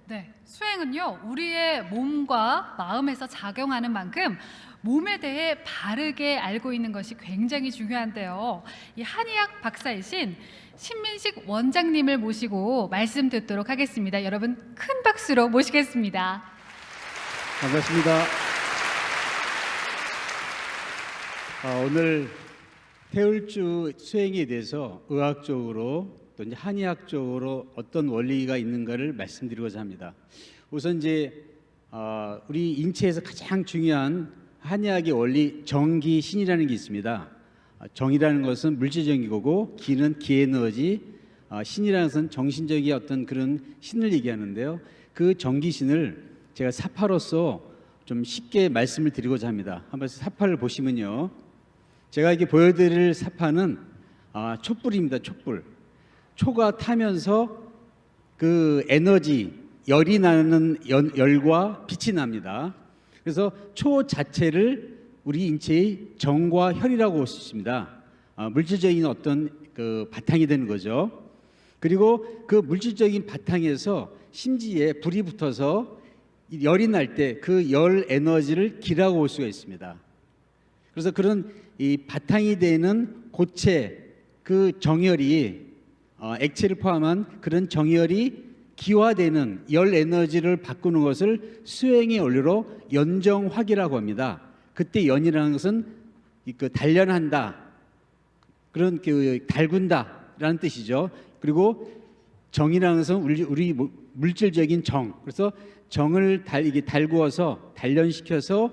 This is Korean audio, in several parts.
네, 수행은요, 우리의 몸과 마음에서 작용하는 만큼 몸에 대해 바르게 알고 있는 것이 굉장히 중요한데요. 이 한의학 박사이신 신민식 원장님을 모시고 말씀 듣도록 하겠습니다. 여러분 큰 박수로 모시겠습니다. 반갑습니다. 오늘 태울주 수행에 대해서 의학적으로 또 이제 한의학적으로 어떤 원리가 있는가를 말씀드리고자 합니다. 우선 이제 우리 인체에서 가장 중요한 한의학의 원리 정기신이라는 게 있습니다. 정이라는 것은 물질적인 거고 기는 기에너지, 신이라는 것은 정신적인 어떤 그런 신을 얘기하는데요. 그 정기신을 제가 사파로서 좀 쉽게 말씀을 드리고자 합니다. 한번 사파를 보시면요, 제가 이렇게 보여드릴 사파는 촛불입니다. 촛불. 초가 타면서 그 에너지, 열이 나는 열과 빛이 납니다. 그래서 초 자체를 우리 인체의 정과 혈이라고 볼 수 있습니다. 물질적인 어떤 그 바탕이 되는 거죠. 그리고 그 물질적인 바탕에서 심지에 불이 붙어서 열이 날 때 그 열 에너지를 기라고 볼 수가 있습니다. 그래서 그런 이 바탕이 되는 고체, 그 정열이 액체를 포함한 그런 정열이 기화되는 열 에너지를 바꾸는 것을 수행의 원리로 연정화기라고 합니다. 그때 연이라는 것은 그 단련한다, 그런 그 달군다라는 뜻이죠. 그리고 정이라는 것은 우리 물질적인 정, 그래서 정을 이게 달구어서 단련시켜서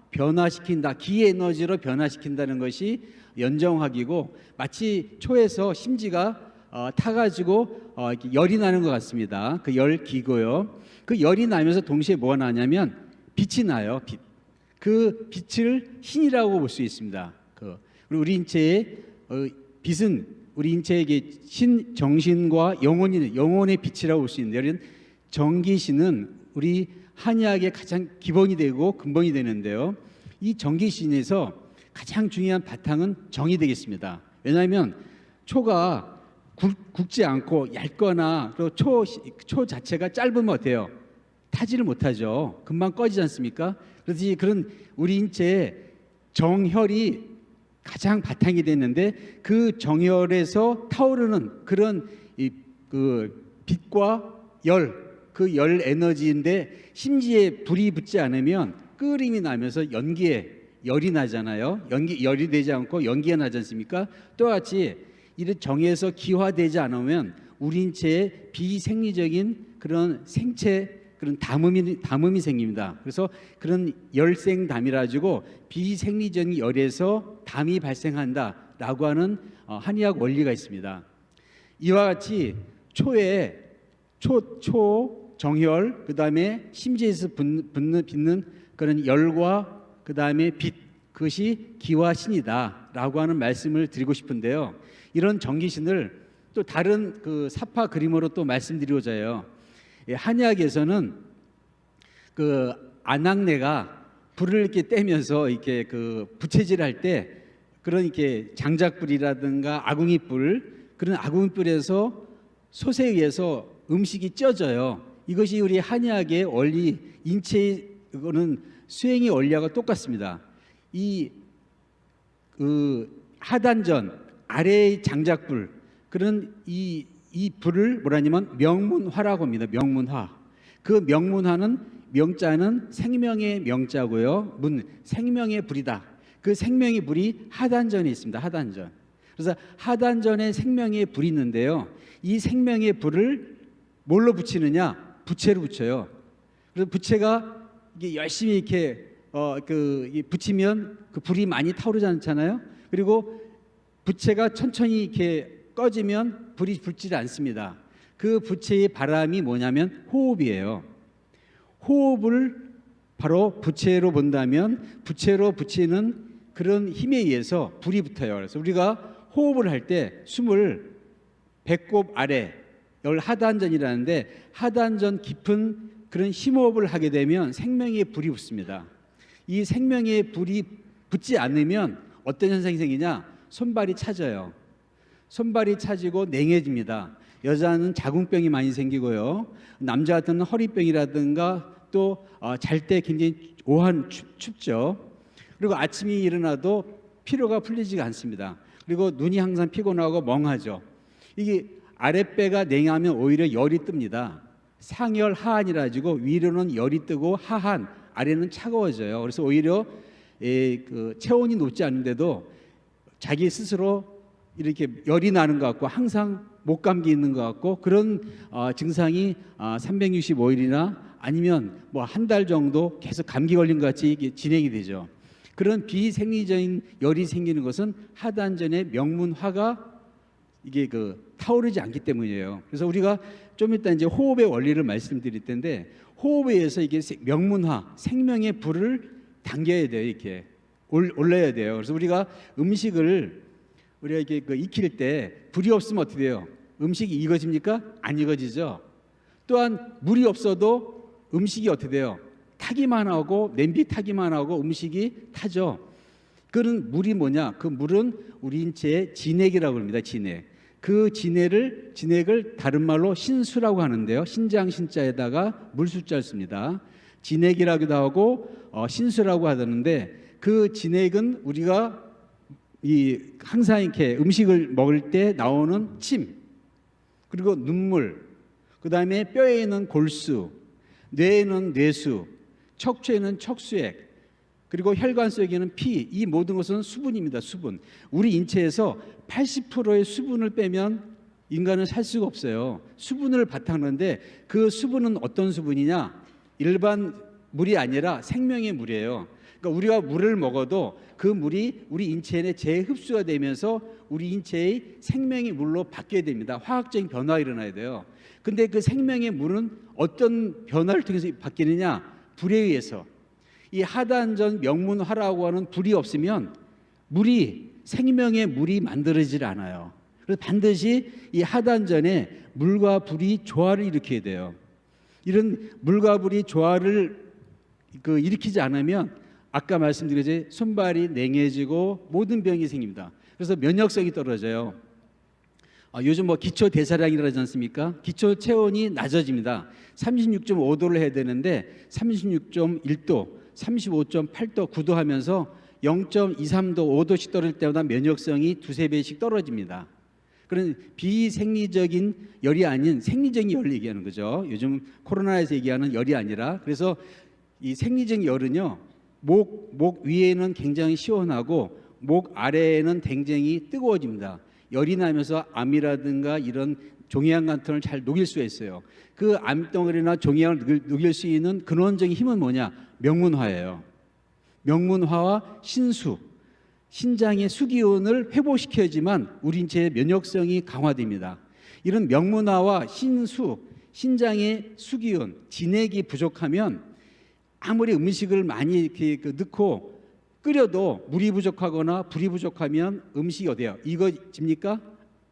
변화시킨다, 기 에너지로 변화시킨다는 것이 연정화기고, 마치 초에서 심지가 타가지고 이렇게 열이 나는 것 같습니다. 그 열기고요. 그 열이 나면서 동시에 뭐가 나냐면 빛이 나요. 빛. 그 빛을 신이라고 볼 수 있습니다. 그리고 우리 인체의 빛은 우리 인체에게 신, 정신과 영혼의 빛이라고 볼 수 있는데, 이런 정기신은 우리 한의학의 가장 기본이 되고 근본이 되는데요. 이 정기신에서 가장 중요한 바탕은 정이 되겠습니다. 왜냐하면 초가 굵지 않고 얇거나, 그리고 초 자체가 짧으면 어때요? 타지를 못하죠. 금방 꺼지지 않습니까? 그래서 그런 우리 인체의 정혈이 가장 바탕이 됐는데, 그 정혈에서 타오르는 그런 그 빛과 그 열 에너지인데, 심지에 불이 붙지 않으면 끓임이 나면서 연기에 열이 나잖아요. 열이 되지 않고 연기가 나지 않습니까? 똑같이 이런 정에서 기화되지 않으면 우리 인체에 비생리적인 그런 생체, 그런 담음이 생깁니다. 그래서 그런 열생담이라 가지고 비생리적인 열에서 담이 발생한다라고 하는 한의학 원리가 있습니다. 이와 같이 초에 정혈, 그 다음에 심지에서 빛는 그런 열과 그 다음에 빛, 그것이 기화신이다라고 하는 말씀을 드리고 싶은데요. 이런 정기신을 또 다른 그 사파 그림으로 또 말씀드리고자 해요. 한의학에서는 그 안악내가 불을 이렇게 떼면서 이렇게 그 부채질할 때, 그런 이렇게 장작불이라든가 아궁이불, 그런 아궁이불에서 솥에 의해서 음식이 쪄져요. 이것이 우리 한의학의 원리, 인체의 그거는 수행의 원리하고 똑같습니다. 그 하단전 아래의 장작불, 그런 이 불을 뭐라냐면 명문화라고 합니다. 명문화. 그 명문화는, 명자는 생명의 명자고요. 생명의 불이다. 그 생명의 불이 하단전에 있습니다. 하단전. 그래서 하단전에 생명의 불이 있는데요. 이 생명의 불을 뭘로 붙이느냐? 부채로 붙여요. 그래서 부채가 이게 열심히 이렇게 붙이면 그 불이 많이 타오르지 않잖아요. 그리고 부채가 천천히 이렇게 꺼지면 불이 붙지 않습니다. 그 부채의 바람이 뭐냐면 호흡이에요. 호흡을 바로 부채로 본다면, 부채로 붙이는 그런 힘에 의해서 불이 붙어요. 그래서 우리가 호흡을 할 때 숨을 배꼽 아래, 열 하단전이라는데, 하단전 깊은 그런 심호흡을 하게 되면 생명의 불이 붙습니다. 이 생명의 불이 붙지 않으면 어떤 현상이 생기냐? 손발이 차져요. 손발이 차지고 냉해집니다. 여자는 자궁병이 많이 생기고요. 남자 같은 허리병이라든가 또 잘 때 굉장히 오한 춥죠. 그리고 아침에 일어나도 피로가 풀리지가 않습니다. 그리고 눈이 항상 피곤하고 멍하죠. 이게 아랫배가 냉하면 오히려 열이 뜹니다. 상열 하한이라 가지고 위로는 열이 뜨고 하한 아래는 차가워져요. 그래서 오히려 그 체온이 높지 않은데도 자기 스스로 이렇게 열이 나는 것 같고 항상 목감기 있는 것 같고 그런 증상이 365일이나 아니면 뭐 한 달 정도 계속 감기 걸린 것 같이 이게 진행이 되죠. 그런 비생리적인 열이 생기는 것은 하단전의 명문화가 이게 타오르지 않기 때문이에요. 그래서 우리가 좀 이따 이제 호흡의 원리를 말씀드릴 텐데 호흡에 의해서 이게 명문화, 생명의 불을 당겨야 돼요. 이렇게 올려야 돼요. 그래서 우리가 음식을 우리가 이렇게 익힐 때 불이 없으면 어떻게 돼요? 음식이 익어집니까? 안 익어지죠. 또한 물이 없어도 음식이 어떻게 돼요? 타기만 하고 냄비 타기만 하고 음식이 타죠. 그런 물이 뭐냐? 그 물은 우리 인체의 진액이라고 합니다. 진액. 그 진액을 다른 말로 신수라고 하는데요. 신장 신자에다가 물수자를 씁니다. 진액이라고도 하고 신수라고 하는데 그 진액은 우리가 항상 이렇게 음식을 먹을 때 나오는 침, 그리고 눈물, 그 다음에 뼈에 있는 골수, 뇌에는 뇌수, 척추에는 척수액, 그리고 혈관 속에는 피, 이 모든 것은 수분입니다. 수분. 우리 인체에서 80%의 수분을 빼면 인간은 살 수가 없어요. 수분을 바탕으로 하는데 그 수분은 어떤 수분이냐? 일반 물이 아니라 생명의 물이에요. 그러니까 우리가 물을 먹어도 그 물이 우리 인체에 재흡수가 되면서 우리 인체의 생명의 물로 바뀌어야 됩니다. 화학적인 변화가 일어나야 돼요. 근데 그 생명의 물은 어떤 변화를 통해서 바뀌느냐? 불에 의해서. 이 하단전 명문화라고 하는 불이 없으면 생명의 물이 만들어지질 않아요. 그래서 반드시 이 하단전에 물과 불이 조화를 일으켜야 돼요. 이런 물과 불이 조화를 일으키지 않으면 아까 말씀드렸듯이 손발이 냉해지고 모든 병이 생깁니다. 그래서 면역성이 떨어져요. 요즘 뭐 기초 대사량이라 하지 않습니까? 기초 체온이 낮아집니다. 36.5도를 해야 되는데 36.1도, 35.8도, 9도 하면서 0.23도, 5도씩 떨어질 때마다 면역성이 두세 배씩 떨어집니다. 그런 비생리적인 열이 아닌 생리적인 열을 얘기하는 거죠. 요즘 코로나에서 얘기하는 열이 아니라. 그래서 이 생리적인 열은요, 목 위에는 굉장히 시원하고 목 아래에는 굉장히 뜨거워집니다. 열이 나면서 암이라든가 이런 종양암 같은 걸 잘 녹일 수가 있어요. 그 암덩어리나 종양을 녹일 수 있는 근원적인 힘은 뭐냐? 명문화예요. 명문화와 신수, 신장의 수기운을 회복시켜야지만 우리 인체의 면역성이 강화됩니다. 이런 명문화와 신수, 신장의 수기운, 진액이 부족하면 아무리 음식을 많이 이렇게 넣고 끓여도 물이 부족하거나 불이 부족하면 음식이 어때요? 익어집니까?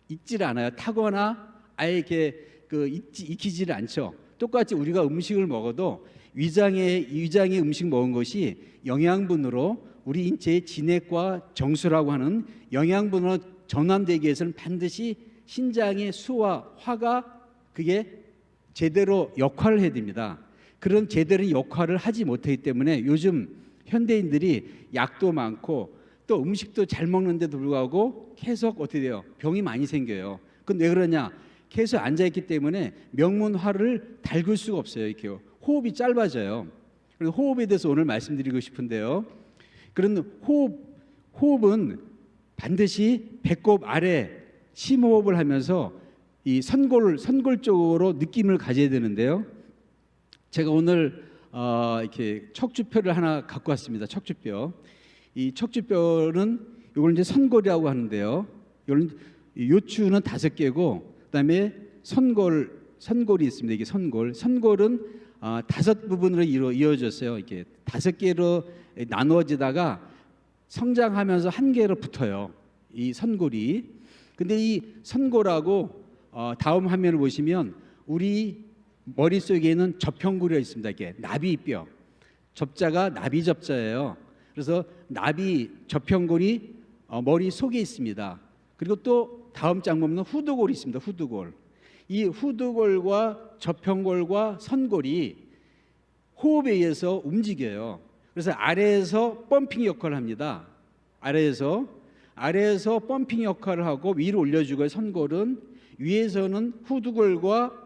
익질 않아요. 타거나 아예 이렇게 익히지를 않죠. 똑같이 우리가 음식을 먹어도 위장에 음식 먹은 것이 영양분으로 우리 인체의 진액과 정수라고 하는 영양분으로 전환되기 위해서는 반드시 신장의 수와 화가 그게 제대로 역할을 해야 됩니다. 그런 제대로 역할을 하지 못하기 때문에 요즘 현대인들이 약도 많고 또 음식도 잘 먹는데도 불구하고 계속 어떻게 돼요? 병이 많이 생겨요. 그건 왜 그러냐? 계속 앉아있기 때문에 명문화를 달굴 수가 없어요. 이렇게 호흡이 짧아져요. 그래서 호흡에 대해서 오늘 말씀드리고 싶은데요. 그런 호흡은 반드시 배꼽 아래 심호흡을 하면서 이 선골 쪽으로 느낌을 가져야 되는데요. 제가 오늘 이렇게 척추뼈를 하나 갖고 왔습니다. 척추뼈. 이 척추뼈는 이걸 이제 선골이라고 하는데요. 이걸 요추는 5개고, 그다음에 선골이 있습니다. 이게 선골은 5부분으로 이어졌어요. 이렇게 5개로 나누어지다가 성장하면서 한 개로 붙어요. 이 선골이. 근데 이 선골하고 다음 화면을 보시면 우리 머릿속에는 접형골이 있습니다. 이게 나비뼈. 접자가 나비접자예요. 그래서 나비 접형골이 머리 속에 있습니다. 그리고 또 다음 장 보면 후두골이 있습니다. 후두골. 이 후두골과 저평골과 선골이 호흡에 의해서 움직여요. 그래서 아래에서 펌핑 역할을 합니다. 아래에서 펌핑 역할을 하고 위로 올려주고, 선골은 위에서는 후두골과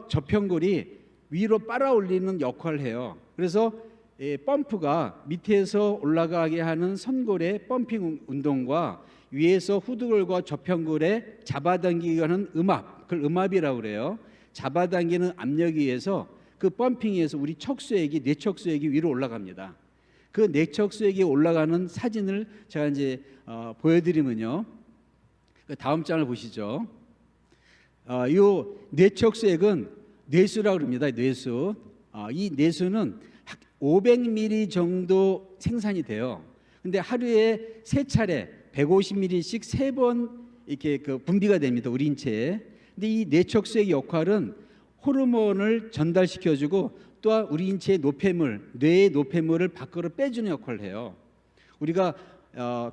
저평골이 위로 빨아올리는 역할을 해요. 그래서 펌프가 밑에서 올라가게 하는 선골의 펌핑 운동과 위에서 후두골과 저평골에 잡아당기게 하는 음압, 그걸 음압이라고 그래요. 잡아당기는 압력에 의해서 그 펌핑에 의해서 우리 척수액이, 뇌척수액이 위로 올라갑니다. 그 뇌척수액이 올라가는 사진을 제가 이제 보여드리면요, 그 다음 장을 보시죠. 이 뇌척수액은 뇌수라고 합니다. 뇌수. 이 뇌수는 500ml 정도 생산이 돼요. 근데 하루에 3차례 150ml씩 3번 이렇게 그 분비가 됩니다. 우리 인체에. 근데 이 뇌척수액의 역할은 호르몬을 전달시켜주고, 또한 우리 인체의 노폐물, 뇌의 노폐물을 밖으로 빼주는 역할을 해요. 우리가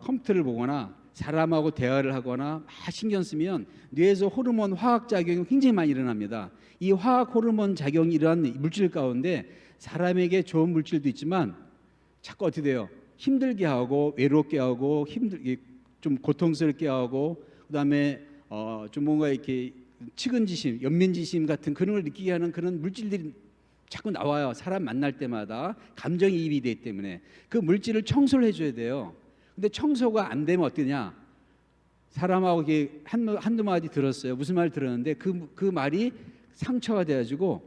컴퓨터를 보거나 사람하고 대화를 하거나 막 신경 쓰면 뇌에서 호르몬 화학 작용이 굉장히 많이 일어납니다. 이 화학 호르몬 작용이 일어나는 물질 가운데 사람에게 좋은 물질도 있지만 자꾸 어떻게 돼요? 힘들게 하고, 외롭게 하고, 힘들게 좀 고통스럽게 하고, 그다음에 좀 뭔가 이렇게 측은지심, 연민지심 같은 그런 걸 느끼게 하는 그런 물질들이 자꾸 나와요. 사람 만날 때마다 감정이입이 되기 때문에 그 물질을 청소를 해줘야 돼요. 근데 청소가 안 되면 어떠냐? 사람하고 이렇게 한두 마디 들었어요. 무슨 말 들었는데 그 말이 상처가 돼가지고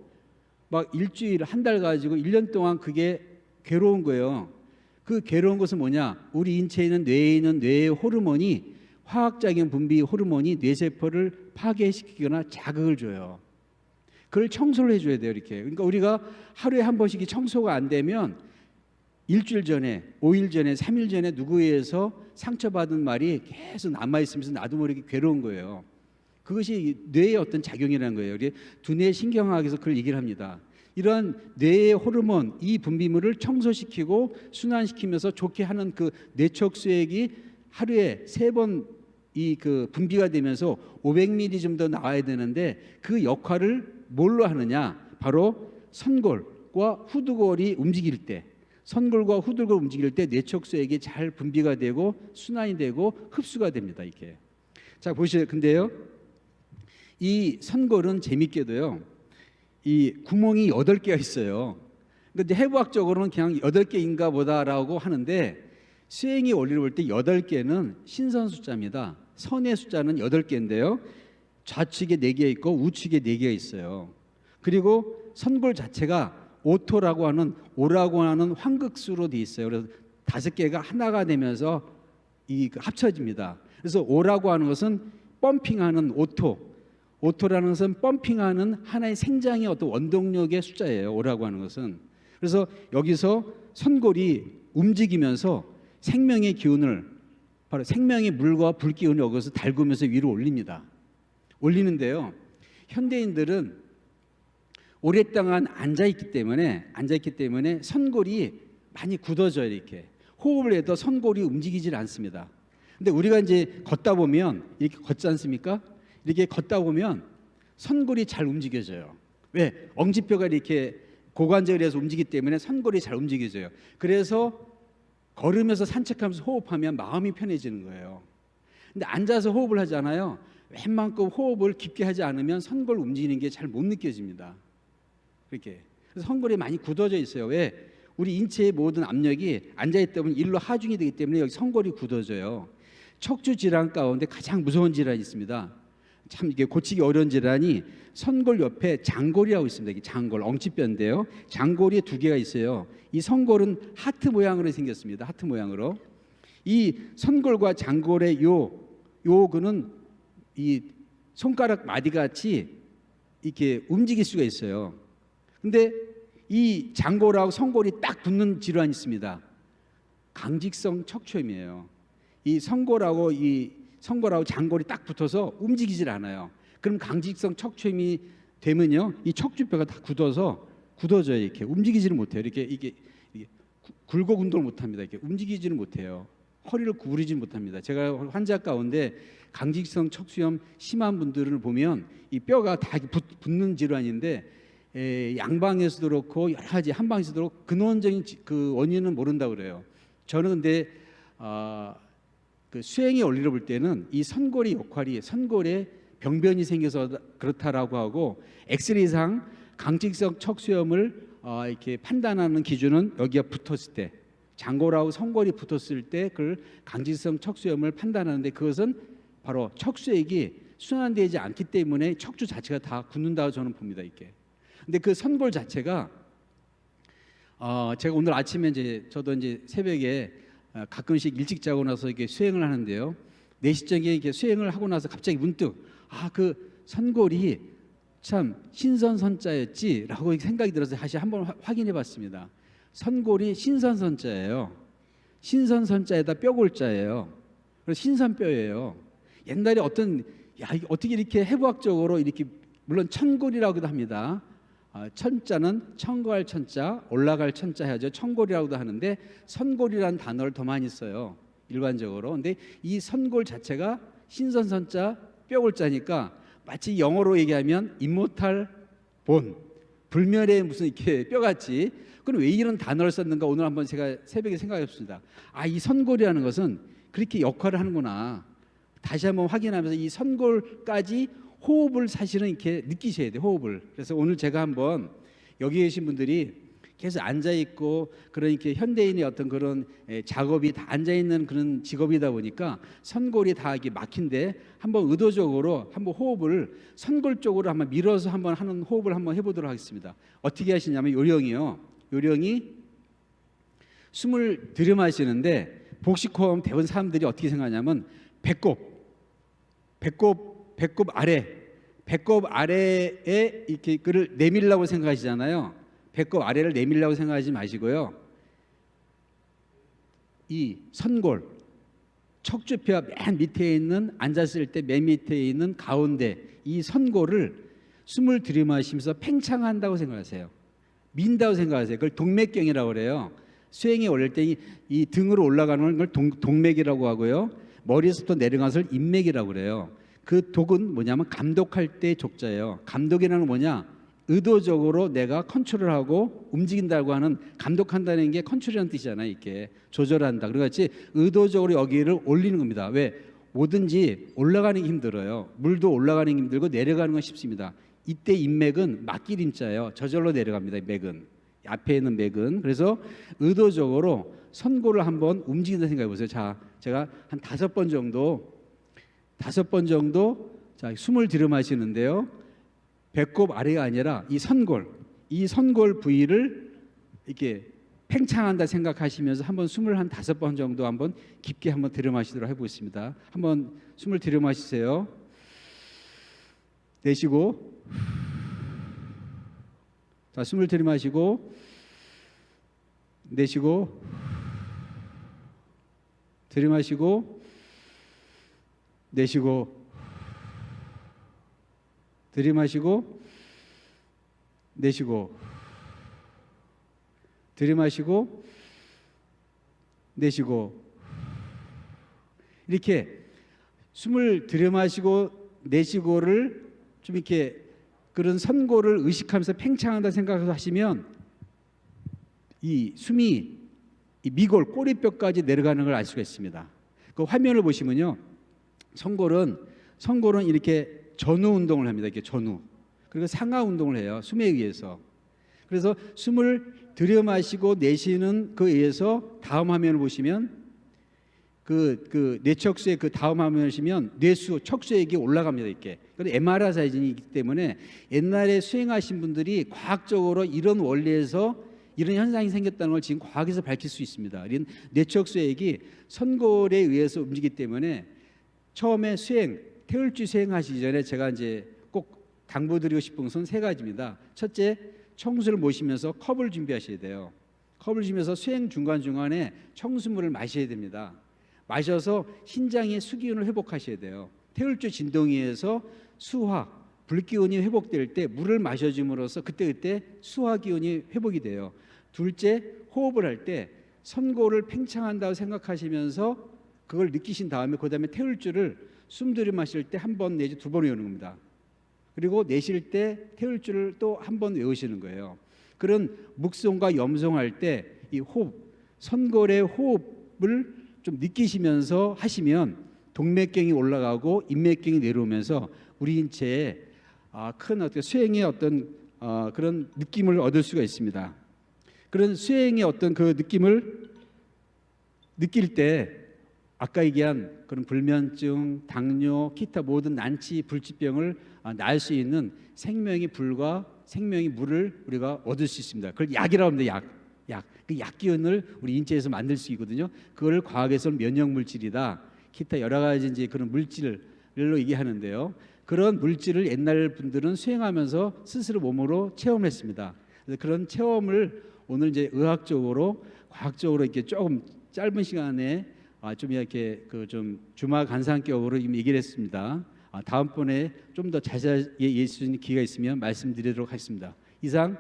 막 일주일, 한 달 가지고 1년 동안 그게 괴로운 거예요. 그 괴로운 것은 뭐냐? 우리 인체에 있는 뇌에 있는 뇌의 호르몬이, 화학작용 분비 호르몬이 뇌세포를 파괴시키거나 자극을 줘요. 그걸 청소를 해줘야 돼요. 이렇게. 그러니까 우리가 하루에 한 번씩 청소가 안 되면 일주일 전에, 5일 전에, 3일 전에 누구에 의해서 상처받은 말이 계속 남아있으면서 나도 모르게 괴로운 거예요. 그것이 뇌의 어떤 작용이라는 거예요. 우리 두뇌 신경학에서 그걸 얘기를 합니다. 이런 뇌의 호르몬, 이 분비물을 청소시키고 순환시키면서 좋게 하는 그 뇌척수액이 하루에 3번 이 그 분비가 되면서 500ml 좀 더 나와야 되는데, 그 역할을 뭘로 하느냐? 바로 선골과 후두골이 움직일 때, 선골과 후두골 움직일 때 뇌척수액이 잘 분비가 되고 순환이 되고 흡수가 됩니다. 이렇게. 자, 보시죠. 근데요, 이 선골은 재밌게도요, 이 구멍이 8개가 있어요. 근데 해부학적으로는 그냥 8개인가 보다라고 하는데, 수행의 원리를 볼 때 8개는 신선 숫자입니다. 선의 숫자는 8개인데요, 좌측에 4개 있고 우측에 4개가 있어요. 그리고 선골 자체가 오토라고 하는, 오라고 하는 황극수로 돼 있어요. 그래서 5개가 하나가 되면서 합쳐집니다. 그래서 오라고 하는 것은 펌핑하는 오토라는 것은 펌핑하는 하나의 생장의 어떤 원동력의 숫자예요. 오라고 하는 것은. 그래서 여기서 선골이 움직이면서 생명의 기운을, 바로 생명의 물과 불 기운을 여기서 달구면서 위로 올립니다. 올리는데요, 현대인들은 오랫동안 앉아있기 때문에 선골이 많이 굳어져요. 이렇게 호흡을 해도 선골이 움직이질 않습니다. 근데 우리가 이제 걷다 보면 이렇게 걷지 않습니까? 이렇게 걷다 보면 선골이 잘 움직여져요. 왜? 엄지뼈가 이렇게 고관절에 의해서 움직이기 때문에 선골이 잘 움직여져요. 그래서 걸으면서 산책하면서 호흡하면 마음이 편해지는 거예요. 근데 앉아서 호흡을 하잖아요. 웬만큼 호흡을 깊게 하지 않으면 선골 움직이는 게 잘 못 느껴집니다. 그렇게. 그래서 선골이 많이 굳어져 있어요. 왜? 우리 인체의 모든 압력이 앉아있다 보면 일로 하중이 되기 때문에 여기 선골이 굳어져요. 척추 질환 가운데 가장 무서운 질환이 있습니다. 참 이게 고치기 어려운 질환이 선골 옆에 장골이라고 있습니다. 이게 장골, 엉치뼈인데요. 장골이 2개가 있어요. 이 선골은 하트 모양으로 생겼습니다. 하트 모양으로. 이 선골과 장골의 그는 이 손가락 마디 같이 이렇게 움직일 수가 있어요. 근데 이 장골하고 선골이 딱 붙는 질환이 있습니다. 강직성 척추염이에요. 이 선골하고 장골이 딱 붙어서 움직이질 않아요. 그럼 강직성 척추염이 되면요, 이 척추뼈가 다 굳어져요. 이렇게 움직이지를 못해요. 이게 굴곡 운동을 못합니다. 이렇게 움직이지를 못해요. 허리를 구부리지 못합니다. 제가 환자 가운데 강직성 척수염 심한 분들을 보면 이 뼈가 다 붙는 질환인데 양방에서도 그렇고 여러 가지 한방에서도 그렇고 근원적인 그 원인은 모른다고 그래요. 저는 근데 그 수행의 원리를 볼 때는 이 선골의 역할이 선골에 병변이 생겨서 그렇다라고 하고 엑스레이상 강직성 척수염을 이렇게 판단하는 기준은 여기가 붙었을 때 장골하고 선골이 붙었을 때 그걸 강직성 척수염을 판단하는데 그것은 바로 척수액이 순환되지 않기 때문에 척추 자체가 다 굳는다고 저는 봅니다. 이게. 근데 그 선골 자체가 제가 오늘 아침에 저도 새벽에 가끔씩 일찍 자고 나서 이렇게 수행을 하는데요. 4시경에 이렇게 수행을 하고 나서 갑자기 문득 그 선골이 참 신선선자였지라고 생각이 들어서 다시 한번 확인해봤습니다. 선골이 신선선자예요. 신선선자에다 뼈골자예요. 그래서 신선뼈예요. 옛날에 어떻게 이렇게 해부학적으로 이렇게 물론 천골이라고도 합니다. 천자는 청거할 천자, 올라갈 천자 해야죠. 천골이라고도 하는데 선골이라는 단어를 더 많이 써요. 일반적으로. 근데 이 선골 자체가 신선선자 뼈골자니까 마치 영어로 얘기하면 이모탈 본, 불멸의 무슨 이렇게 뼈같이. 그럼 왜 이런 단어를 썼는가 오늘 한번 제가 새벽에 생각해봤습니다. 이 선골이라는 것은 그렇게 역할을 하는구나. 다시 한번 확인하면서 이 선골까지 호흡을 사실은 이렇게 느끼셔야 돼요. 호흡을. 그래서 오늘 제가 한번 여기 계신 분들이 계속 앉아 있고 그러니까 현대인의 어떤 그런 작업이 다 앉아 있는 그런 직업이다 보니까 선골이 다 이게 막힌데 한번 의도적으로 한번 호흡을 선골 쪽으로 한번 밀어서 한번 하는 호흡을 한번 해보도록 하겠습니다. 어떻게 하시냐면 요령이 숨을 들이마시는데 복식호흡 대부분 사람들이 어떻게 생각하냐면 배꼽 아래에 이렇게 그를 내밀라고 생각하시잖아요. 배꼽 아래를 내밀라고 생각하지 마시고요. 이 선골, 척추뼈 맨 밑에 있는 앉았을 때 맨 밑에 있는 가운데 이 선골을 숨을 들이마시면서 팽창한다고 생각하세요. 민다고 생각하세요. 그걸 동맥경이라고 그래요. 수행이 올릴 때 이 등으로 올라가는 걸 동맥이라고 하고요. 머리에서부터 내려가는 것을 인맥이라고 그래요. 그 독은 뭐냐면 감독할 때 족자예요. 감독이라는 건 뭐냐? 의도적으로 내가 컨트롤하고 움직인다고 하는 감독한다는 게 컨트롤이라는 뜻이잖아요. 이렇게 조절한다. 그렇지 의도적으로 여기를 올리는 겁니다. 왜? 뭐든지 올라가는 게 힘들어요. 물도 올라가는 게 힘들고 내려가는 건 쉽습니다. 이때 인맥은 막기림자예요. 저절로 내려갑니다. 맥은. 앞에 있는 맥은. 그래서 의도적으로 선골을 한번 움직인다 생각해 보세요. 자, 제가 한 5번 정도 자, 숨을 들이마시는데요. 배꼽 아래가 아니라 이 선골 부위를 이렇게 팽창한다 생각하시면서 한번 숨을 한 5번 정도 한번 깊게 한번 들이마시도록 해보겠습니다. 한번 숨을 들이마시세요. 내쉬고, 자, 숨을 들이마시고, 내쉬고, 들이마시고, 내쉬고, 들이마시고, 내쉬고, 들이마시고, 내쉬고. 이렇게 숨을 들이마시고 내쉬고를 좀 이렇게 그런 선골을 의식하면서 팽창한다 생각하시면 이 숨이 이 미골 꼬리뼈까지 내려가는 걸 알 수가 있습니다. 그 화면을 보시면요, 선골은 이렇게 전후 운동을 합니다. 이렇게 전후. 그리고 상하 운동을 해요. 숨에 의해서. 그래서 숨을 들여마시고 내쉬는 그에 의해서 다음 화면을 보시면 그 뇌척수의 그 다음 화면을 보시면 뇌수 척수액이 올라갑니다. 이렇게. 그런데 MRI 사진이기 때문에 옛날에 수행하신 분들이 과학적으로 이런 원리에서 이런 현상이 생겼다는 걸 지금 과학에서 밝힐 수 있습니다. 이런 뇌척수액이 선골에 의해서 움직이기 때문에 처음에 태울주 수행하시기 전에 제가 이제 꼭 당부드리고 싶은 것은 3가지입니다. 첫째, 청수를 모시면서 컵을 준비하셔야 돼요. 컵을 주면서 수행 중간중간에 청수물을 마셔야 됩니다. 마셔서 신장의 수기운을 회복하셔야 돼요. 태울주 진동위에서 수화, 불기운이 회복될 때 물을 마셔줌으로써 그때 수화기운이 회복이 돼요. 둘째, 호흡을 할 때 선골을 팽창한다고 생각하시면서 그걸 느끼신 다음에 그다음에 태울 줄을 숨 들이마실 때 한 번 내지 두 번 외우는 겁니다. 그리고 내쉴 때 태울 줄을 또 한 번 외우시는 거예요. 그런 묵송과 염송할 때 이 호흡, 선골의 호흡을 좀 느끼시면서 하시면 동맥경이 올라가고 인맥경이 내려오면서 우리 인체에 큰 어떤 수행의 어떤 그런 느낌을 얻을 수가 있습니다. 그런 수행의 어떤 그 느낌을 느낄 때 아까 얘기한 그런 불면증, 당뇨, 기타 모든 난치, 불치병을 날 수 있는 생명의 불과 생명의 물을 우리가 얻을 수 있습니다. 그걸 약이라고 합니다. 약. 그 약 기운을 우리 인체에서 만들 수 있거든요. 그걸 과학에서는 면역 물질이다. 기타 여러 가지 이제 그런 물질로 얘기하는데요. 그런 물질을 옛날 분들은 수행하면서 스스로 몸으로 체험했습니다. 그래서 그런 체험을 오늘 이제 의학적으로, 과학적으로 이렇게 조금 짧은 시간에 좀 이렇게 그 좀 주마 간상격으로 얘기를 했습니다. 다음번에 좀 더 자세히 얘기할 수 있는 기회가 있으면 말씀드리도록 하겠습니다. 이상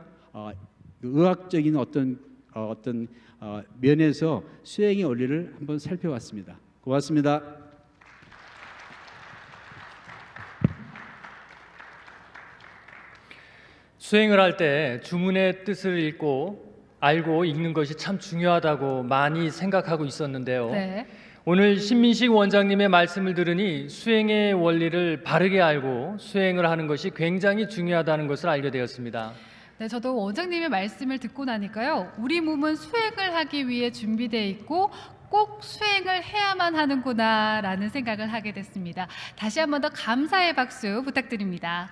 의학적인 어떤 면에서 수행의 원리를 한번 살펴봤습니다. 고맙습니다. 수행을 할 때 주문의 뜻을 알고 읽는 것이 참 중요하다고 많이 생각하고 있었는데요. 네. 오늘 신민식 원장님의 말씀을 들으니 수행의 원리를 바르게 알고 수행을 하는 것이 굉장히 중요하다는 것을 알게 되었습니다. 네, 저도 원장님의 말씀을 듣고 나니까요. 우리 몸은 수행을 하기 위해 준비되어 있고 꼭 수행을 해야만 하는구나라는 생각을 하게 됐습니다. 다시 한 번 더 감사의 박수 부탁드립니다.